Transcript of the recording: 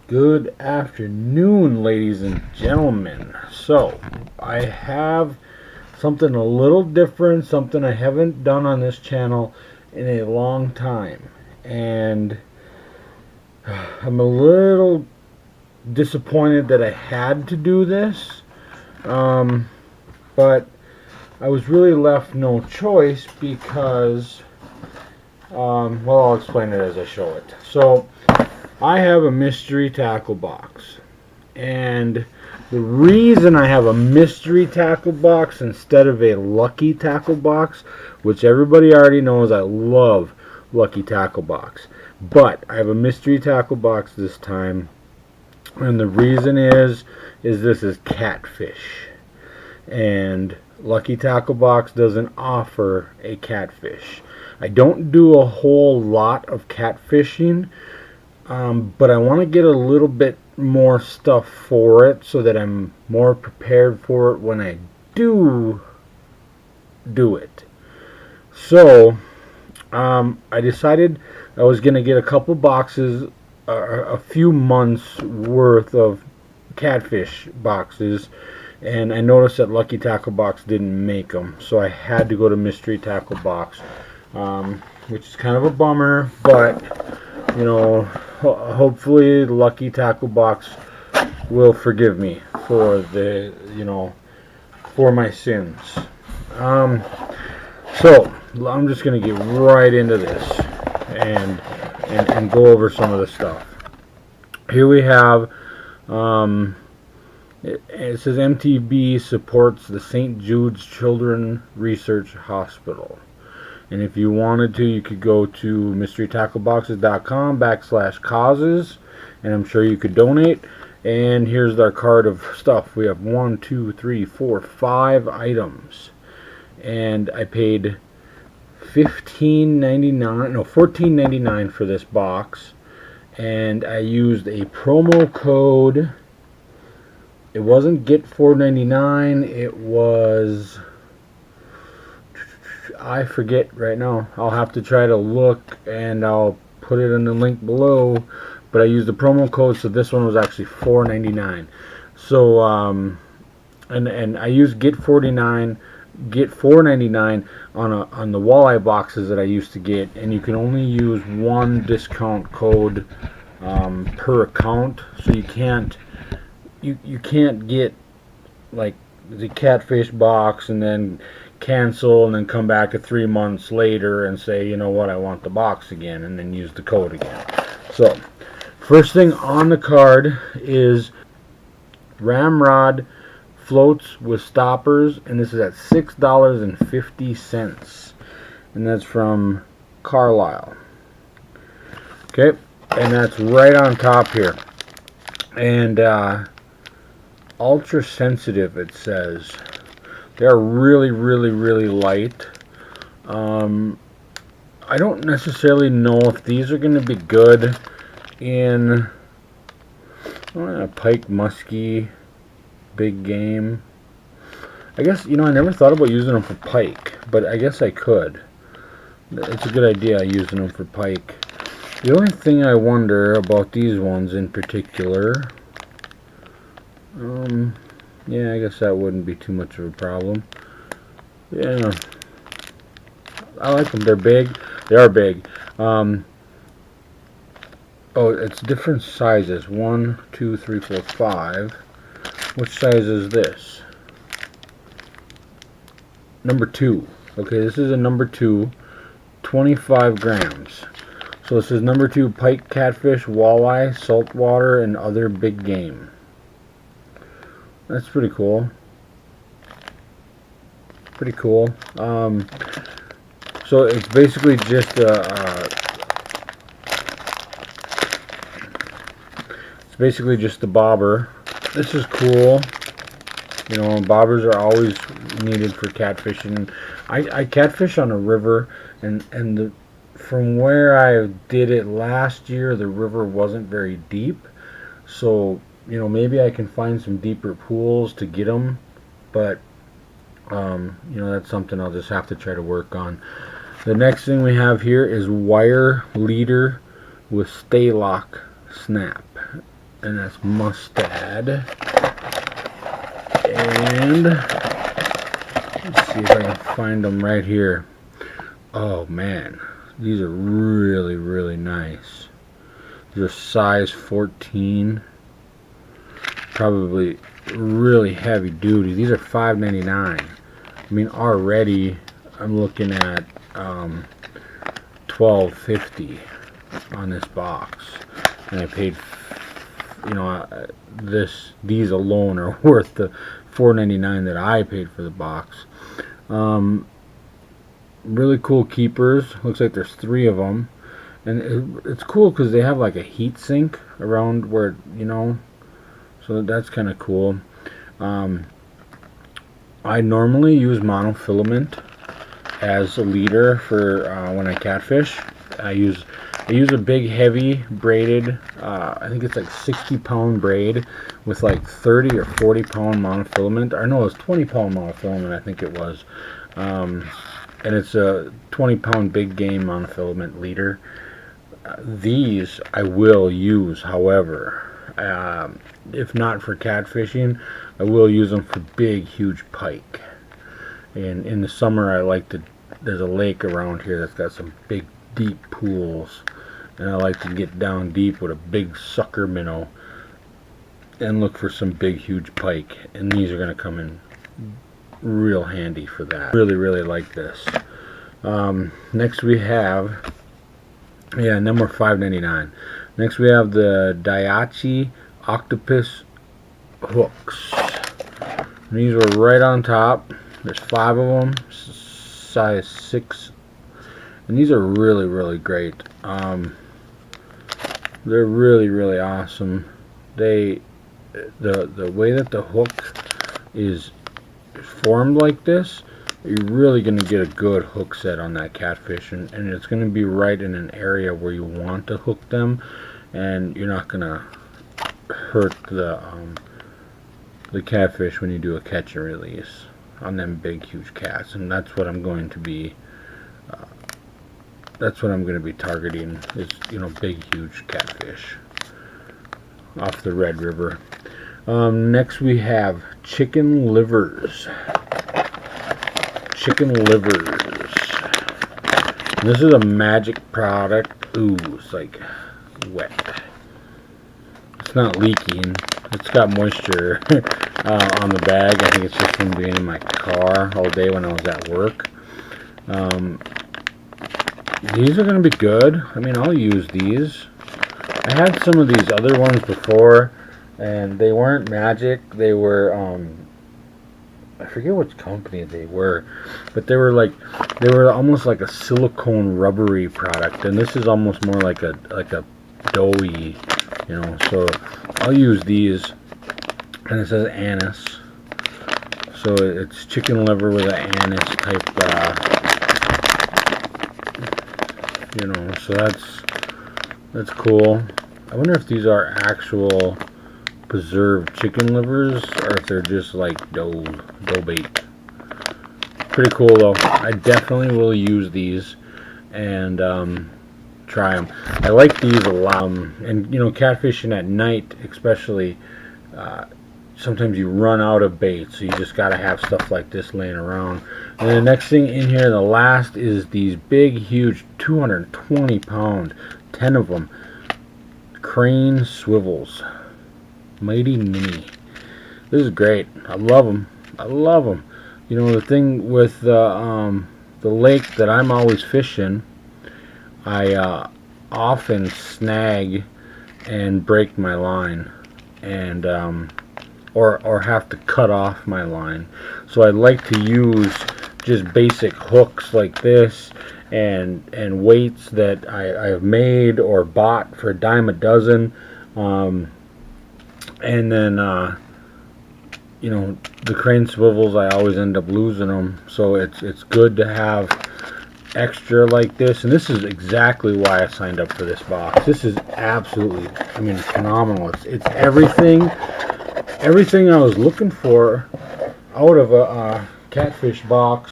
Good afternoon, ladies and gentlemen. So, I have something a little different, something I haven't done on this channel in a long time. And I'm a little disappointed that I had to do this. But I was really left no choice because, well, I'll explain it as I show it. So, I have a mystery tackle box, and the reason I have a mystery tackle box instead of a lucky tackle box, which everybody already knows I love lucky tackle box, but I have a mystery tackle box this time, and the reason is this is catfish, and lucky tackle box doesn't offer a catfish. I don't do a whole lot of catfishing. But I want to get a little bit more stuff for it so that I'm more prepared for it when I do it. So, I decided I was going to get a couple boxes, a few months worth of catfish boxes, and I noticed that Lucky Tackle Box didn't make them, so I had to go to Mystery Tackle Box, which is kind of a bummer, but you know, hopefully Lucky Tackle Box will forgive me for the, for my sins. So I'm just gonna get right into this and go over some of the stuff. Here we have, it says MTB supports the St. Jude's Children Research Hospital. And if you wanted to, you could go to mysterytackleboxes.com/causes, and I'm sure you could donate. And here's our card of stuff. We have 1, 2, 3, 4, 5 items, and I paid $14.99 for this box, and I used a promo code. It wasn't get $4.99. It was, I forget right now. I'll have to try to look, and I'll put it in the link below. But I used the promo code, so this one was actually $4.99. So and I used get $4.99 on the walleye boxes that I used to get, and you can only use one discount code per account. So you can't get like the catfish box and then cancel and then come back 3 months later and say, you know what, I want the box again, and then use the code again. So first thing on the card is Ramrod floats with stoppers, and this is at $6.50, and that's from Carlisle. Okay, and that's right on top here. And ultra sensitive, it says. They're really, really, really light. I don't necessarily know if these are going to be good in pike, muskie, big game. I guess, I never thought about using them for pike, but I guess I could. It's a good idea using them for pike. The only thing I wonder about these ones in particular, yeah, I guess that wouldn't be too much of a problem. Yeah, I like them. They're big. They are big. Oh, it's different sizes. 1, 2, 3, 4, 5. Which size is this? Number 2. Okay, this is a number 2. 25 grams. So this is number 2 pike, catfish, walleye, saltwater, and other big game. That's pretty cool. Pretty cool. So it's basically just the bobber. This is cool. Bobbers are always needed for catfishing. I catfish on a river, and from where I did it last year, the river wasn't very deep. So maybe I can find some deeper pools to get them, but that's something I'll just have to try to work on. The next thing we have here is wire leader with stay lock snap, and that's mustard. And let's see if I can find them right here. Oh man, these are really, really nice. These are size 14. Probably really heavy duty. These are $5.99. I mean, already I'm looking at $12.50 on this box, and I paid, you know, these alone are worth the $4.99 that I paid for the box. Really cool keepers. Looks like there's 3 of them, and it's cool because they have like a heat sink around where, you know, so that's kind of cool. I normally use monofilament as a leader for when I catfish. I use a big heavy braided, I think it's like 60-pound braid with like 30 or 40-pound monofilament. Or no, it was 20-pound monofilament, I think it was. And it's a 20-pound big game monofilament leader. These I will use, however, if not for catfishing, I will use them for big, huge pike. And in the summer, I like to. There's a lake around here that's got some big, deep pools, and I like to get down deep with a big sucker minnow and look for some big, huge pike. And these are going to come in real handy for that. Really, really like this. Next we have, yeah, and then we're $5.99. Next we have the Daiichi Octopus hooks. And these were right on top. There's 5 of them, size 6, and these are really, really great. They're really, really awesome. The way that the hook is formed like this, you're really going to get a good hook set on that catfish, and it's going to be right in an area where you want to hook them, and you're not going to hurt the catfish when you do a catch and release on them big, huge cats. And that's what I'm going to be targeting, is, you know, big, huge catfish off the Red River. Next we have chicken livers. Chicken livers. This is a magic product. Ooh, it's like wet. It's not leaking. It's got moisture on the bag. I think it's just from being in my car all day when I was at work. These are going to be good. I mean, I'll use these. I had some of these other ones before, and they weren't magic. They were, I forget which company they were, but they were almost like a silicone rubbery product, and this is almost more like a doughy, you know. So I'll use these, and it says anise. So it's chicken liver with an anise type, you know. So that's cool. I wonder if these are actual preserved chicken livers, or if they're just like dough bait. Pretty cool though. I definitely will use these and try them. I like these a lot. And you know, catfishing at night especially, sometimes you run out of bait, so you just got to have stuff like this laying around. And the next thing in here, the last, is these big, huge 220-pound, 10 of them, crane swivels. Mighty mini. This is great. I love them. I love them. You know, the thing with the lake that I'm always fishing, I often snag and break my line, and or have to cut off my line. So I like to use just basic hooks like this, and weights that I've made or bought for $10 a dozen. And then you know, the crane swivels, I always end up losing them, so it's good to have extra like this. And this is exactly why I signed up for this box. This is absolutely, I mean, phenomenal. It's everything I was looking for out of a catfish box.